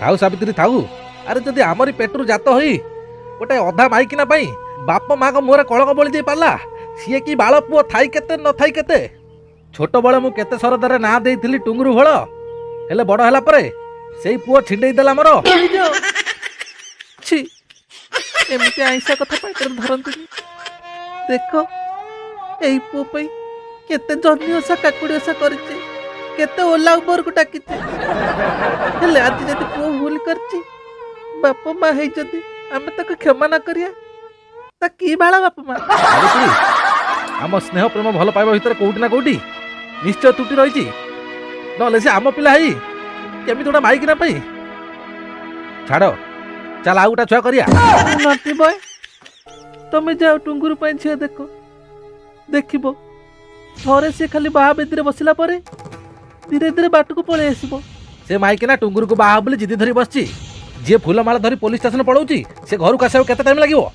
थाऊ सावित्री थाऊ। अरे जदि आमरी पेटरू जात होई गोटे अधा माइकिना पाई बाप माँ को मुहरे कलंक बोली दे पाला सीए की बाल पुओ थाई केते न थाई केते। छोट बळे मु केते सरदारे ना देइथिली टुंगुरु भळ हेले बड़ होला परे सेई पुओ छिंडेई देला मोर। छी एमती आईसा कथा पाइकर धरंतुनी। देखो एई पुओ पई केते जन्नी ओसा काकुड़ी ओसा करचे केते ओला उबर को डाकिचे हेले आज जदि पुओ भूल करची बाप माँ है जदि आमे ताको क्षमा ना करिया ता की बाळा बाप माँ। सावित्री आम स्नेह प्रेम भल पाइबा भितर कोउटी ना कोउटी निश्चय त्रुटि रहिछि नले से आम पिला हेई केमिति गोटा माइकिना पाई छाड़ चल आउ गोटा छुआ करिया। नटी बॉय तमे जाओ टुंगुरु पाई झियो देखो देखिबो थरे से खाली बाहा बेदी रे बसिला परे धीरे धीरे बाट को पळे आसीबो। से माइकिना टुंगुरु को बाहा बोली जिद्दी धरी बसची जे फूलमाला धरी पुलिस स्टेशन पळौची से घर को आसे केते टाइम लागिवो।